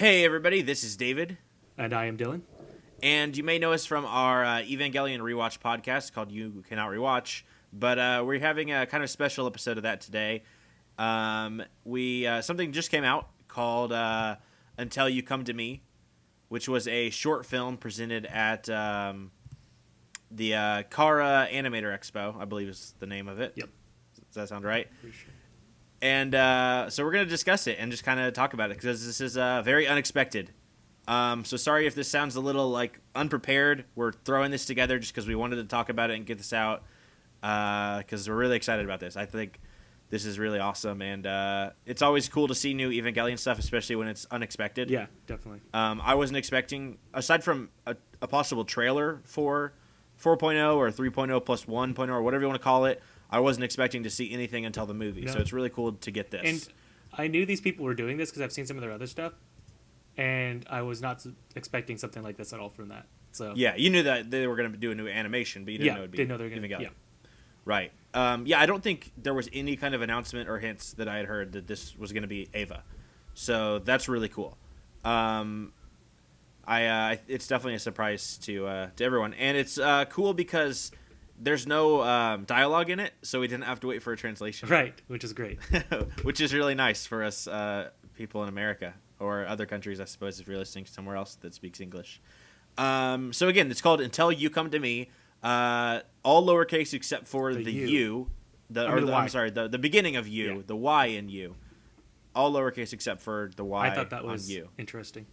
Hey everybody, this is David, And I am Dylan. and you may know us from our Evangelion rewatch podcast called You Cannot Rewatch, but we're having a kind of special episode of that today. We something just came out called Until You Come to Me, which was a short film presented at the Kara Animator Expo, I believe is the name of it. Yep. Does that sound right? Pretty sure. And so we're going to discuss it and just kind of talk about it because this is very unexpected. So sorry if this sounds a little like unprepared. We're throwing this together just because we wanted to talk about it and get this out because we're really excited about this. I think this is really awesome, and it's always cool to see new Evangelion stuff, especially when it's unexpected. Yeah, definitely. I wasn't expecting, aside from a possible trailer for 4.0 or 3.0 plus 1.0 or whatever you want to call it, I wasn't expecting to see anything until the movie. No. So it's really cool to get this. And I knew these people were doing this because I've seen some of their other stuff, and I was not expecting something like this at all from that. So yeah, you knew that they were going to do a new animation, but you didn't know it'd be didn't know they were going to. Evangelion. Yeah, Right. Yeah, I don't think there was any kind of announcement or hints that I had heard that this was going to be Ava. So that's really cool. It's definitely a surprise to everyone, and it's cool because there's no dialogue in it, so we didn't have to wait for a translation. right, which is great. Which is really nice for us people in America or other countries, I suppose, if you're listening somewhere else that speaks English. So again, it's called Until You Come to Me. All lowercase except for the U. The beginning of U, Yeah. the Y in U. All lowercase except for the Y I thought that was on U. interesting.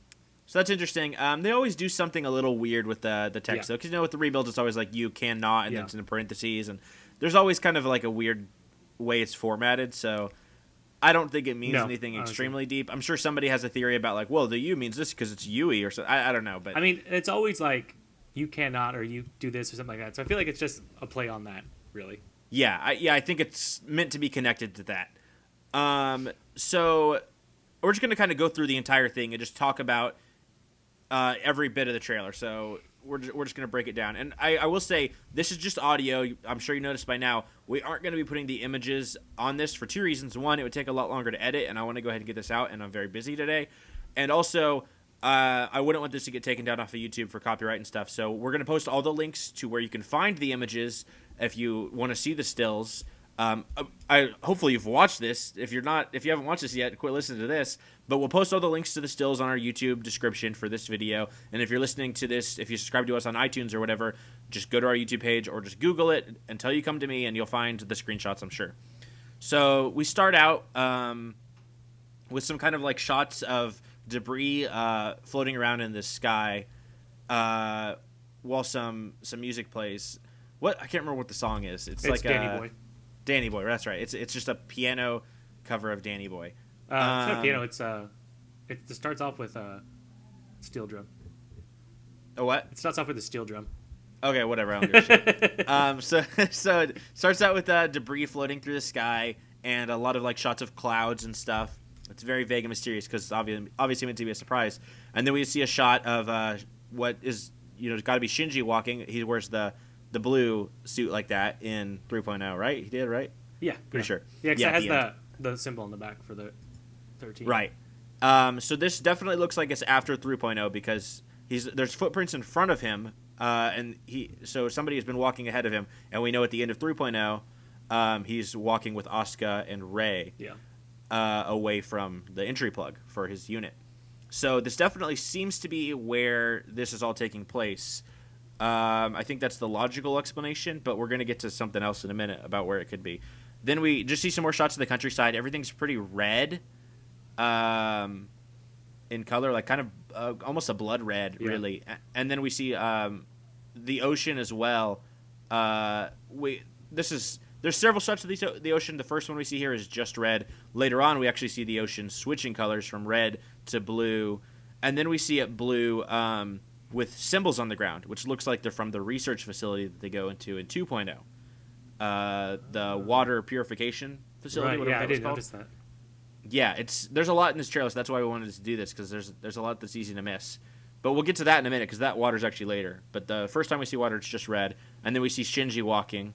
So that's interesting. They always do something a little weird with the text, though, because with the rebuilds, it's always like you cannot, and then it's in parentheses, and there's always kind of like a weird way it's formatted. So I don't think it means anything extremely deep. I'm sure somebody has a theory about like, well, the U means this because it's Yui or something. I don't know, but I mean, it's always like you cannot or you do this or something like that. So I feel like it's just a play on that, really. Yeah, I think it's meant to be connected to that. So we're just going to kind of go through the entire thing and just talk about every bit of the trailer. So we're just going to break it down. And I will say, this is just audio. I'm sure you noticed by now, we aren't going to be putting the images on this for two reasons. One, it would take a lot longer to edit, and I want to go ahead and get this out, and I'm very busy today. And also, I wouldn't want this to get taken down off of YouTube for copyright and stuff. So we're going to post all the links to where you can find the images if you want to see the stills. Hopefully you've watched this. If you haven't watched this yet, quit listening to this. But we'll post all the links to the stills on our YouTube description for this video. And if you're listening to this, if you subscribe to us on iTunes or whatever, just go to our YouTube page or just Google it Until You Come to Me, and you'll find the screenshots, I'm sure. So we start out with some kind of like shots of debris floating around in the sky while some music plays. I can't remember what the song is. It's like Danny Boy. Danny Boy, that's right. It's just a piano cover of Danny Boy. It's not piano. It starts off with a steel drum. A what? It starts off with a steel drum. Okay, whatever. I don't give a shit. So it starts out with debris floating through the sky and a lot of like shots of clouds and stuff. It's very vague and mysterious because it's obviously meant to be a surprise. And then we see a shot of what is got to be Shinji walking. He wears the blue suit like that in 3.0, right? He did, right? Yeah, pretty sure. Yeah, because it has the symbol on the back for the 13. Right. So this definitely looks like it's after 3.0 because there's footprints in front of him, and so somebody has been walking ahead of him, and we know at the end of 3.0, he's walking with Asuka and Rei away from the entry plug for his unit. So this definitely seems to be where this is all taking place. I think that's the logical explanation, but we're going to get to something else in a minute about where it could be. Then we just see some more shots of the countryside. Everything's pretty red in color, like kind of almost a blood red, really. And then we see the ocean as well. There's several shots of the ocean. The first one we see here is just red. Later on, we actually see the ocean switching colors from red to blue. And then we see it blue with symbols on the ground, which looks like they're from the research facility that they go into in 2.0. The water purification facility, whatever that was called. Notice that. Yeah, there's a lot in this trailer, so that's why we wanted to do this, because there's a lot that's easy to miss. But we'll get to that in a minute, because that water's actually later. But the first time we see water, it's just red. And then we see Shinji walking.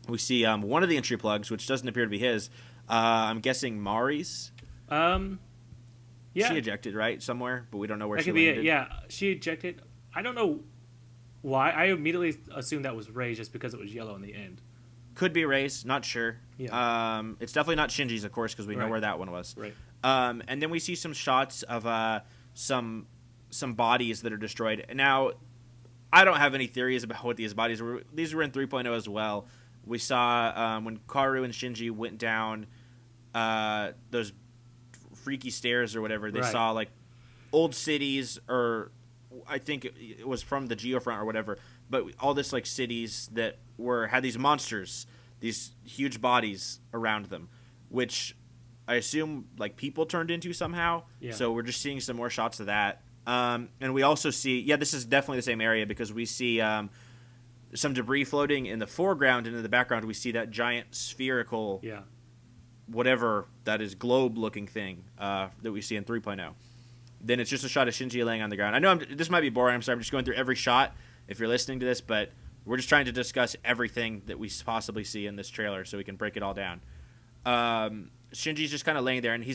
We see one of the entry plugs, which doesn't appear to be his. I'm guessing Mari's. Yeah, She ejected, right? Somewhere, but we don't know where that she could be it. landed. Yeah, she ejected. I don't know why. I immediately assumed that was Rey just because it was yellow in the end. Could be Rey's, not sure. Yeah. It's definitely not Shinji's, of course, because we know Right. where that one was. Right. And then we see some shots of some bodies that are destroyed. Now, I don't have any theories about what these bodies were. These were in 3.0 as well. We saw when Karu and Shinji went down those freaky stairs or whatever. They Right. saw like old cities, or I think it was from the Geofront or whatever. But all this like cities that had these monsters, these huge bodies around them, which I assume like people turned into somehow. Yeah. So we're just seeing some more shots of that. And we also see, this is definitely the same area because we see some debris floating in the foreground, and in the background we see that giant spherical, Yeah. whatever that is, globe-looking thing that we see in 3.0. Then it's just a shot of Shinji laying on the ground. I know this might be boring. I'm sorry. I'm just going through every shot if you're listening to this, but we're just trying to discuss everything that we possibly see in this trailer so we can break it all down. Shinji's just kind of laying there, and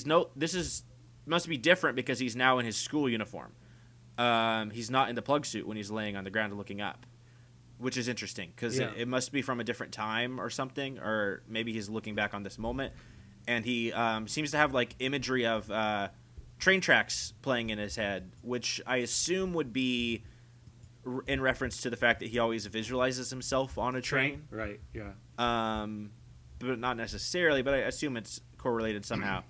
must be different because he's now in his school uniform. He's not in the plug suit when he's laying on the ground and looking up, which is interesting because it must be from a different time or something, or maybe he's looking back on this moment, and he seems to have like imagery of train tracks playing in his head, which I assume would be in reference to the fact that he always visualizes himself on a train. Right. Yeah. But not necessarily, but I assume it's correlated somehow.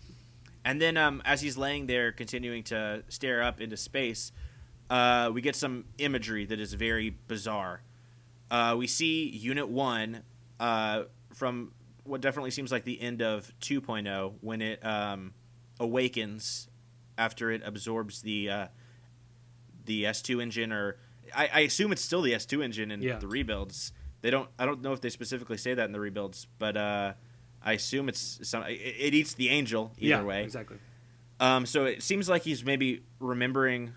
And then as he's laying there continuing to stare up into space, we get some imagery that is very bizarre. We see Unit 1 from what definitely seems like the end of 2.0 when it awakens after it absorbs the S2 engine, or I assume it's still the S2 engine in the rebuilds. I don't know if they specifically say that in the rebuilds, but I assume it eats the angel either way. Exactly. So it seems like he's maybe remembering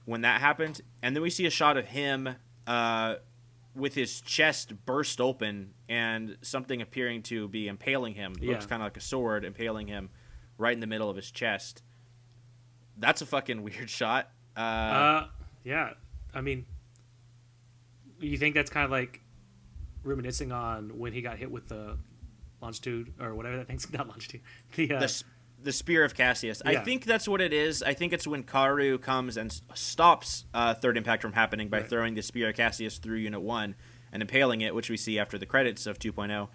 when that happened, and then we see a shot of him with his chest burst open and something appearing to be impaling him. It looks kind of like a sword impaling him right in the middle of his chest. That's a fucking weird shot. Yeah. I mean, you think that's kind of like reminiscing on when he got hit with the longitude or whatever that thing's, not longitude. The Spear of Cassius. Yeah. I think that's what it is. I think it's when Karu comes and stops Third Impact from happening by throwing the Spear of Cassius through Unit 1 and impaling it, which we see after the credits of 2.0.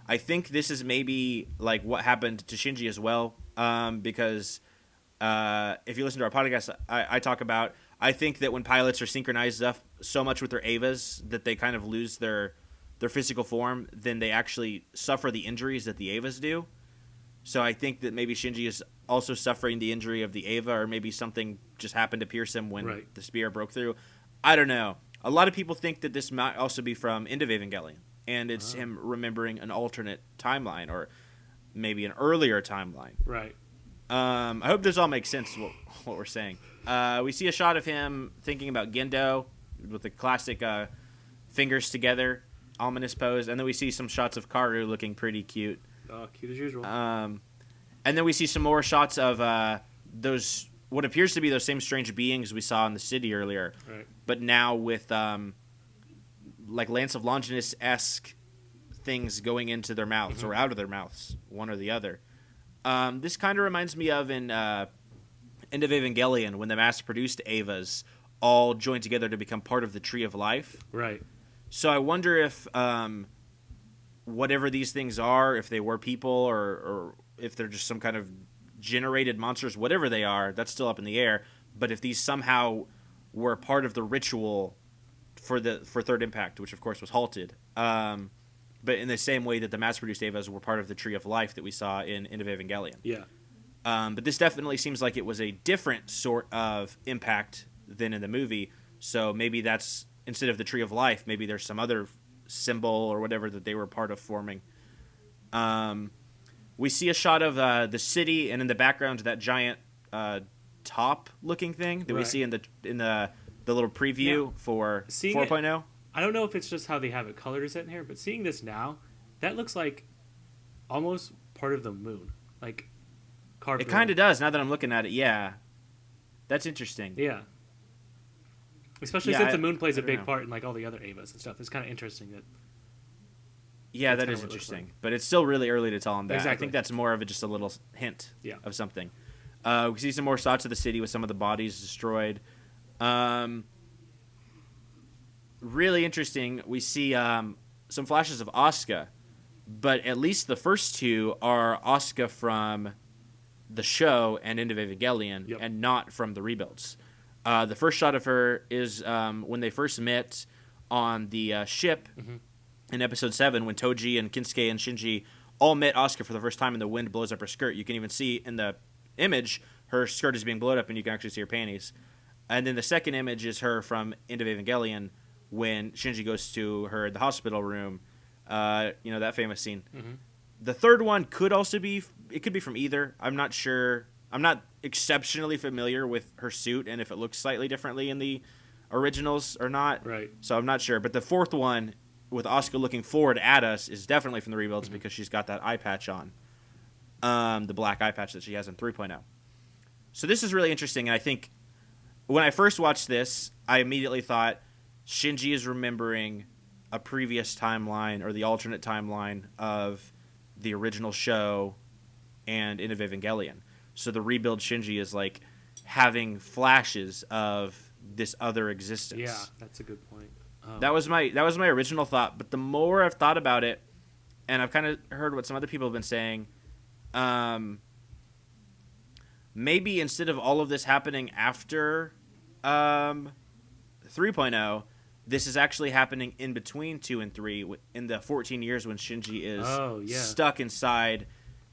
I think this is maybe like what happened to Shinji as well, because if you listen to our podcast, I talk about, I think that when pilots are synchronized up so much with their Avas that they kind of lose their physical form, then they actually suffer the injuries that the Avas do. So I think that maybe Shinji is also suffering the injury of the Ava, or maybe something just happened to pierce him when the spear broke through. I don't know. A lot of people think that this might also be from End of Evangelion, and it's him remembering an alternate timeline, or maybe an earlier timeline. Right. I hope this all makes sense, what we're saying. We see a shot of him thinking about Gendo with the classic fingers together, ominous pose, and then we see some shots of Karu looking pretty cute. Cute as usual. And then we see some more shots of those, what appears to be those same strange beings we saw in the city earlier, but now with like Lance of Longinus-esque things going into their mouths or out of their mouths, one or the other. This kind of reminds me of in End of Evangelion when the mass-produced Avas all joined together to become part of the Tree of Life. Right. So I wonder if whatever these things are, if they were people or if they're just some kind of generated monsters, whatever they are, that's still up in the air. But if these somehow were part of the ritual for Third Impact, which of course was halted, but in the same way that the mass-produced Avas were part of the Tree of Life that we saw in End of Evangelion. Yeah. But this definitely seems like it was a different sort of impact than in the movie. So maybe that's, instead of the Tree of Life, maybe there's some other symbol or whatever that they were part of forming. We see a shot of the city, and in the background that giant top-looking thing that we see in the little preview for 4.0. I don't know if it's just how they have it colored or set in here, but seeing this now, that looks like almost part of the moon, like carved. It kind of does now that I'm looking at it. Yeah, That's interesting. Yeah. Especially Yeah, since the moon plays I a don't big know. part in like all the other Avas and stuff. It's kind of interesting that Yeah, that's that kinda is what it looks interesting. like. But it's still really early to tell on that. I Exactly. think that's more of just a little hint Yeah. of something. We see some more shots of the city with some of the bodies destroyed. Um, really interesting. We see some flashes of Asuka, but at least the first two are Asuka from the show and End of Evangelion, Yep. and not from the rebuilds. The first shot of her is when they first met on the ship in episode 7, when Toji and Kinsuke and Shinji all met Asuka for the first time, and the wind blows up her skirt. You can even see in the image her skirt is being blown up, and you can actually see her panties. And then the second image is her from End of Evangelion when Shinji goes to her in the hospital room. That famous scene. The third one could also be, it could be from either. I'm not sure. I'm not exceptionally familiar with her suit and if it looks slightly differently in the originals or not. Right. So I'm not sure. But the fourth one with Asuka looking forward at us is definitely from the rebuilds because she's got that eye patch on. The black eye patch that she has in 3.0. So this is really interesting. And I think when I first watched this, I immediately thought Shinji is remembering a previous timeline or the alternate timeline of the original show and End of Evangelion. So the rebuild Shinji is like having flashes of this other existence. Yeah, that's a good point. That was my original thought, but the more I've thought about it, and I've kind of heard what some other people have been saying, maybe instead of all of this happening after 3.0, this is actually happening in between 2 and 3 in the 14 years when Shinji is stuck inside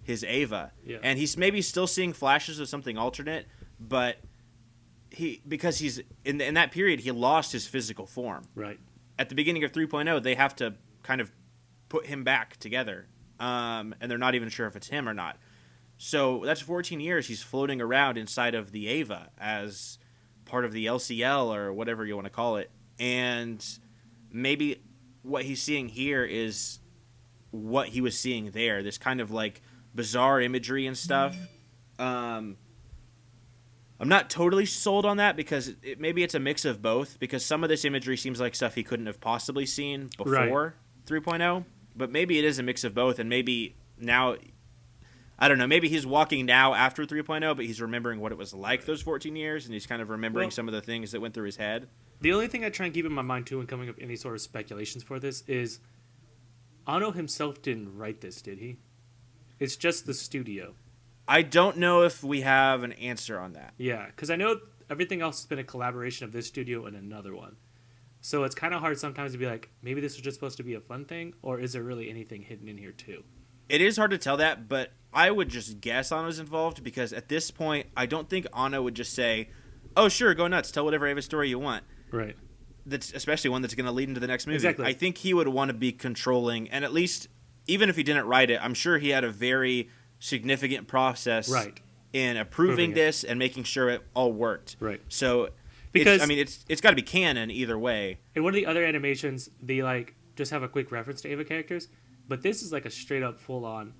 his Eva. Yeah. And he's maybe still seeing flashes of something alternate, but because he's in that period he lost his physical form. Right. At the beginning of 3.0, they have to kind of put him back together. And they're not even sure if it's him or not. So that's 14 years he's floating around inside of the Eva as part of the LCL or whatever you want to call it. And maybe what he's seeing here is what he was seeing there. This kind of like bizarre imagery and stuff. I'm not totally sold on that because maybe it's a mix of both, because some of this imagery seems like stuff he couldn't have possibly seen before 3.0, but maybe it is a mix of both, and maybe now, I don't know, maybe he's walking now after 3.0, but he's remembering what it was like those 14 years, and he's kind of remembering some of the things that went through his head. The only thing I try and keep in my mind, too, when coming up with any sort of speculations for this is Anno himself didn't write this, did he? It's just the studio. I don't know if we have an answer on that. Yeah, because I know everything else has been a collaboration of this studio and another one. So it's kind of hard sometimes to be like, maybe this was just supposed to be a fun thing, or is there really anything hidden in here, too? It is hard to tell that, but I would just guess Anno's involved, because at this point, I don't think Anno would just say, oh, sure, go nuts, tell whatever Eva story you want. Right. That's especially one that's going to lead into the next movie. Exactly. I think he would want to be controlling, and at least, even if he didn't write it, I'm sure he had a very significant process in approving this and making sure it all worked. Right. So, because it's got to be canon either way. In one of the other animations, they like just have a quick reference to Eva characters, but this is like a straight up full on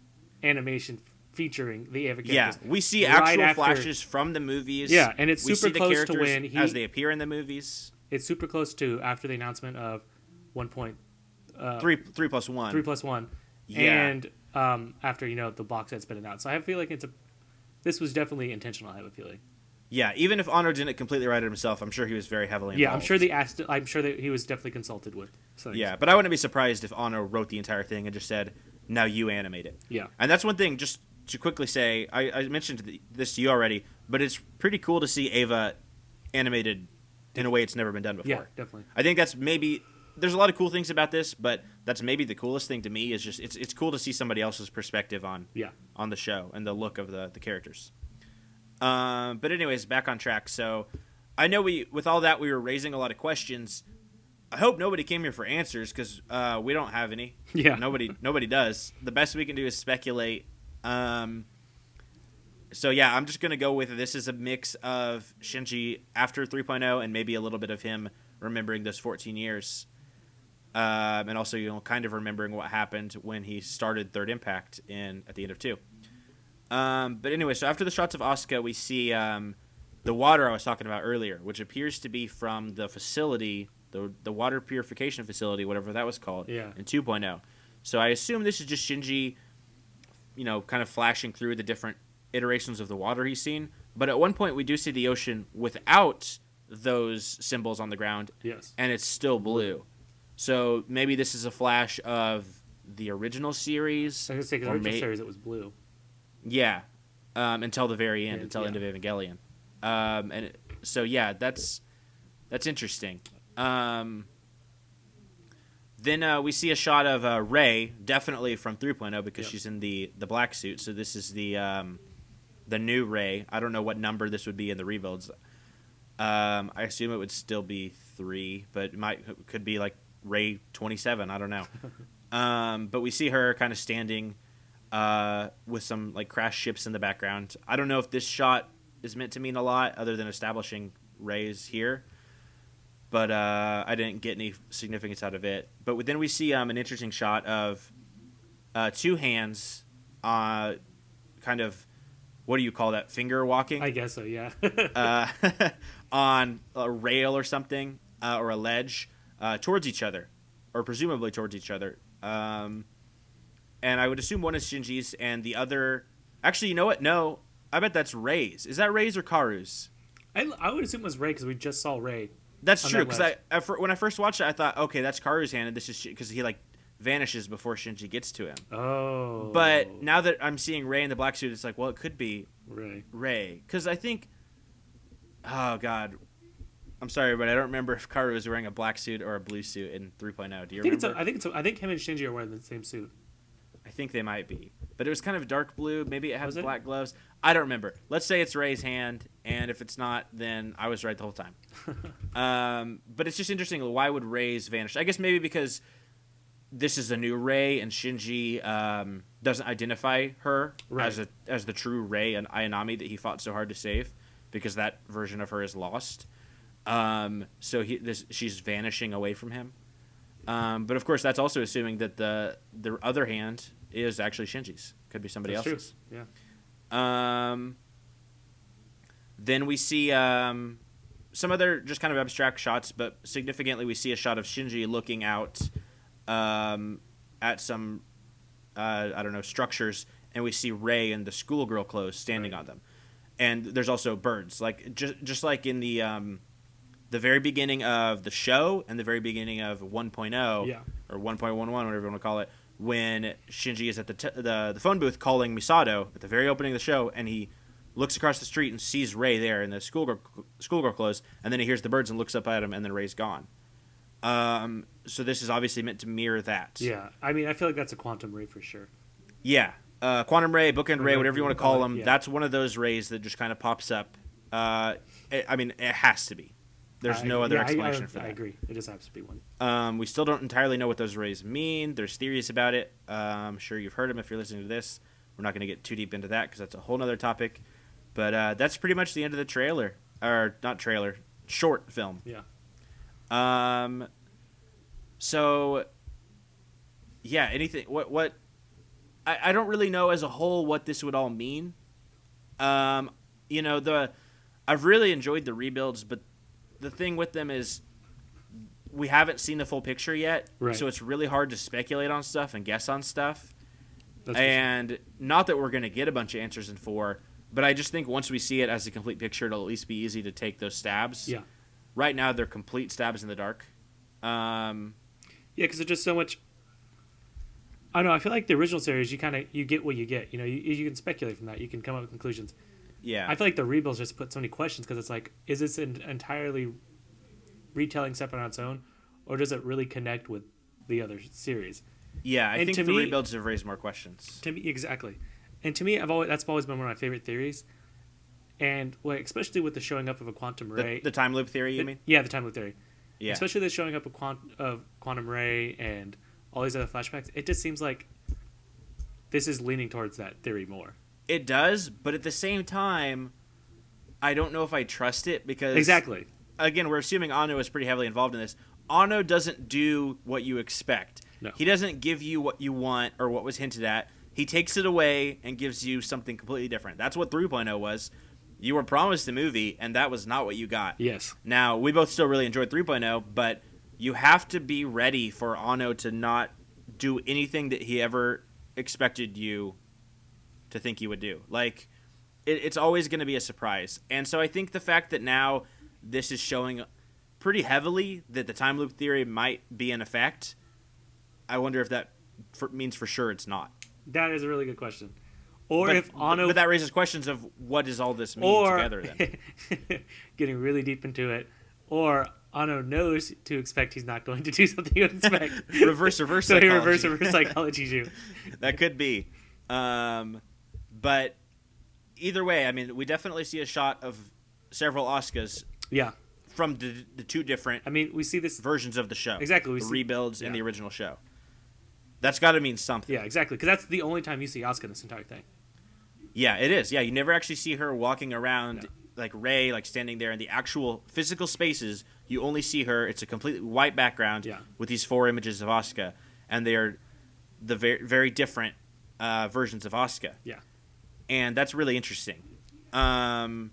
animation featuring the Eva characters. Yeah, we see actual flashes from the movies. Yeah, and it's we super see the close to characters when as they appear in the movies. It's super close to after the announcement of 1.3 3+1. 3+1. Yeah. And after the box set's been announced. So I feel like this was definitely intentional, I have a feeling. Yeah, even if Anno didn't completely write it himself, I'm sure he was very heavily involved. Yeah, I'm sure that he was definitely consulted with. Yeah, but I wouldn't be surprised if Anno wrote the entire thing and just said, now you animate it. Yeah. And that's one thing, just to quickly say, I mentioned this to you already, but it's pretty cool to see Eva animated in a way it's never been done before. Yeah, definitely. I think that's maybe, there's a lot of cool things about this, but that's maybe the coolest thing to me is just, it's cool to see somebody else's perspective on the show and the look of the characters. But anyways, back on track. So I know with all that, we were raising a lot of questions. I hope nobody came here for answers, because we don't have any. Yeah. Nobody does. The best we can do is speculate. So yeah, I'm just going to go with this is a mix of Shinji after 3.0 and maybe a little bit of him remembering those 14 years. And also, kind of remembering what happened when he started Third Impact at the end of 2. But anyway, so after the shots of Asuka, we see the the water I was talking about earlier, which appears to be from the facility, the water purification facility, whatever that was called, in 2.0. So I assume this is just Shinji, kind of flashing through the different iterations of the water he's seen. But at one point, we do see the ocean without those symbols on the ground, and it's still blue. So maybe this is a flash of the original series. I was going to say, because the original series, it was blue. Yeah, until the very end, until end of Evangelion. So that's interesting. Then we see a shot of Rei, definitely from 3.0 because she's in the black suit. So this is the new Rei. I don't know what number this would be in the rebuilds. I assume it would still be 3, but could be like Rei 27. I don't know. But we see her kind of standing with some like crashed ships in the background. I don't know if this shot is meant to mean a lot other than establishing Rei's here. But I didn't get any significance out of it. But then we see an interesting shot of 2 hands, kind of, what do you call that, finger walking? I guess so, yeah. On a rail or something, or a ledge, towards each other, or presumably towards each other. And I would assume one is Shinji's, and the other... Actually, you know what? No, I bet that's Rei's. Is that Rei's or Karu's? I would assume it was Rei, because we just saw Rei. That's true, because when I first watched it, I thought, okay, that's Karu's hand, and this is because he like vanishes before Shinji gets to him. Oh. But now that I'm seeing Rei in the black suit, it's like, well, it could be Rei. Because I think, oh god, I'm sorry, but I don't remember if Karu was wearing a black suit or a blue suit in 3.0. Do you remember? I think him and Shinji are wearing the same suit. I think they might be, but it was kind of dark blue. Maybe it has black gloves. I don't remember. Let's say it's Rei's hand, and if it's not, then I was right the whole time. But it's just interesting. Why would Rei's vanish? I guess maybe because this is a new Rei, and Shinji doesn't identify her as the true Rei and Ayanami that he fought so hard to save, because that version of her is lost. So she's vanishing away from him. But of course, that's also assuming that the other hand is actually Shinji's. Could be somebody else's. True. Yeah. Then we see some other just kind of abstract shots, but significantly we see a shot of Shinji looking out at some I don't know, structures, and we see Rei in the schoolgirl clothes standing on them. And there's also birds, like just like in the very beginning of the show and the very beginning of 1.0 or 1.11, whatever you want to call it, when Shinji is at the phone booth calling Misato at the very opening of the show, and he looks across the street and sees Rei there in the schoolgirl clothes, and then he hears the birds and looks up at him, and then Rei's gone. So this is obviously meant to mirror that. Yeah, I mean, I feel like that's a Quantum Rei for sure. Yeah, Quantum Rei, Bookend Rei, whatever you want to call them, that's one of those Reis that just kind of pops up. I mean, it has to be. There's no other explanation for that. I agree. It just has to be one. We still don't entirely know what those Reis mean. There's theories about it. I'm sure you've heard them if you're listening to this. We're not going to get too deep into that because that's a whole other topic. But that's pretty much the end of the trailer. Or, not trailer, short film. Yeah. So, yeah, anything... What I don't really know as a whole what this would all mean. I've really enjoyed the rebuilds, but the thing with them is we haven't seen the full picture yet, so it's really hard to speculate on stuff and guess on stuff. And not that we're going to get a bunch of answers in 4, but I just think once we see it as a complete picture, it'll at least be easy to take those stabs. Yeah. Right now, they're complete stabs in the dark. Yeah, because there's just so much... I don't know, I feel like the original series, you get what you get. You can speculate from that. You can come up with conclusions. Yeah. I feel like the rebuilds just put so many questions because it's like, is this an entirely retelling separate on its own, or does it really connect with the other series? Yeah, I think the rebuilds have raised more questions. To me, exactly. And to me, that's always been one of my favorite theories. And especially with the showing up of a Quantum Rei. The time loop theory, you mean? Yeah, the time loop theory. Yeah. Especially the showing up of Quantum Rei and all these other flashbacks. It just seems like this is leaning towards that theory more. It does, but at the same time, I don't know if I trust it because... Exactly. Again, we're assuming Anno is pretty heavily involved in this. Anno doesn't do what you expect. No. He doesn't give you what you want or what was hinted at. He takes it away and gives you something completely different. That's what 3.0 was. You were promised a movie, and that was not what you got. Yes. Now, we both still really enjoyed 3.0, but you have to be ready for Anno to not do anything that he ever expected you to think you would do. Like, it's always going to be a surprise. And so I think the fact that now this is showing pretty heavily that the time loop theory might be in effect, I wonder if that means for sure it's not. That is a really good question. Or if Anno... But that raises questions of what does all this mean together then? Getting really deep into it. Or Anno knows to expect he's not going to do something you would expect. reverse so psychology. he reverse psychologies you. That could be. But either way, I mean, we definitely see a shot of several Asukas. Yeah. From the two different we see this versions of the show. Exactly. The rebuilds and the original show. That's got to mean something. Yeah, exactly. Because that's the only time you see Asuka in this entire thing. Yeah, it is. Yeah, you never actually see her walking around like Rey, like standing there in the actual physical spaces. You only see her. It's a completely white background with these 4 images of Asuka, and they are the very, very different versions of Asuka. Yeah. And that's really interesting. Even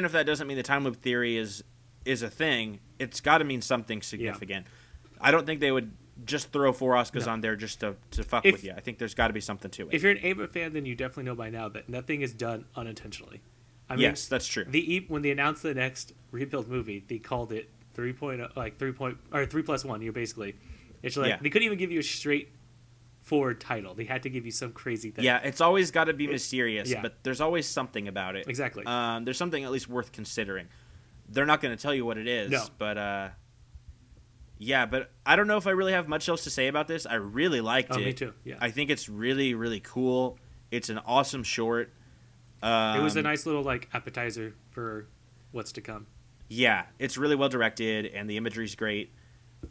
if that doesn't mean the time loop theory is a thing, it's got to mean something significant. Yeah. I don't think they would just throw 4 Asukas on there just to fuck with you. I think there's got to be something to it. If you're an Ava fan, then you definitely know by now that nothing is done unintentionally. I mean, yes, that's true. When they announced the next rebuild movie, they called it 3.0, like 3+1. You basically, it's like they couldn't even give you a straightforward title. They had to give you some crazy thing. Yeah, it's always got to be mysterious, but there's always something about it. Exactly. There's something at least worth considering. They're not going to tell you what it is, but but I don't know if I really have much else to say about this. I really liked it. Me too. Yeah. I think it's really, really cool. It's an awesome short. It was a nice little like appetizer for what's to come. Yeah, it's really well directed, and the imagery's great.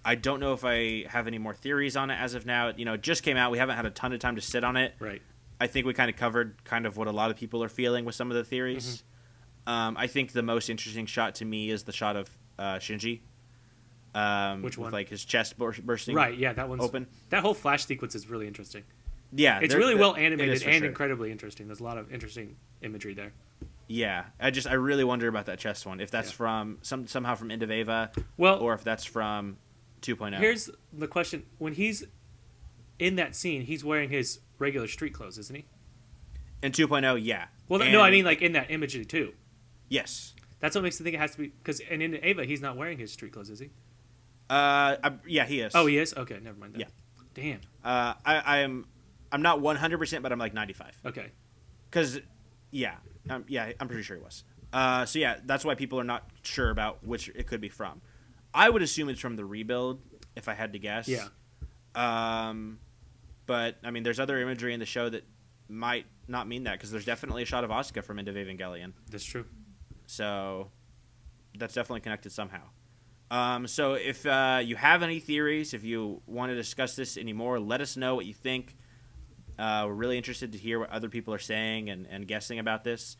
I don't know if I have any more theories on it as of now. It just came out. We haven't had a ton of time to sit on it. Right. I think we kind of covered what a lot of people are feeling with some of the theories. Mm-hmm. I think the most interesting shot to me is the shot of Shinji. Which one? With like his chest bursting. Right. Yeah, that one's open. That whole flash sequence is really interesting. Yeah, it's really well animated and incredibly interesting. There's a lot of interesting imagery there. Yeah, I really wonder about that chest one. If that's from somehow from End of Ava, or if that's from 2.0. Here's the question: when he's in that scene, he's wearing his regular street clothes, isn't he? In 2.0, yeah. Well, no, I mean like in that imagery too. Yes. That's what makes me think it has to be because in Ava he's not wearing his street clothes, is he? Yeah, he is. Oh, he is. Okay, never mind that. Yeah. Damn. I'm not 100%, but I'm like 95. Okay. Because, I'm pretty sure he was. So yeah, that's why people are not sure about which it could be from. I would assume it's from the rebuild, if I had to guess. Yeah. But I mean, there's other imagery in the show that might not mean that because there's definitely a shot of Asuka from End of Evangelion. That's true. So that's definitely connected somehow. So if you have any theories, if you want to discuss this anymore, let us know what you think. We're really interested to hear what other people are saying and guessing about this.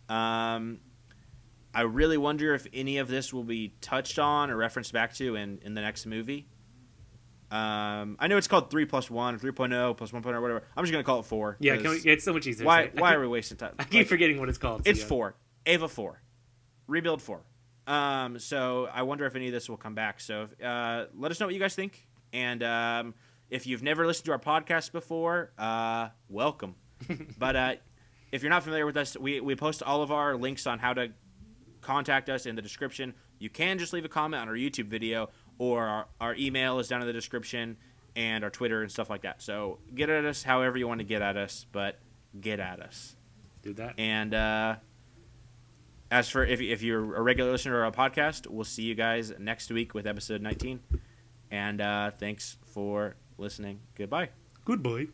I really wonder if any of this will be touched on or referenced back to in the next movie. I know it's called 3+1 or 3.0 plus 1.0 or whatever. I'm just going to call it 4. Yeah, it's so much easier. Why are we wasting time? I keep forgetting what it's called. It's 4. Ava 4. Rebuild 4. So I wonder if any of this will come back. So let us know what you guys think. And if you've never listened to our podcast before, welcome. But if you're not familiar with us, we post all of our links on how to contact us in the description. You can just leave a comment on our YouTube video, or our email is down in the description, and our Twitter and stuff like that. So get at us however you want to get at us, but get at us. Do that. And as for if you're a regular listener of our podcast, we'll see you guys next week with episode 19. And thanks for listening. Goodbye. Goodbye.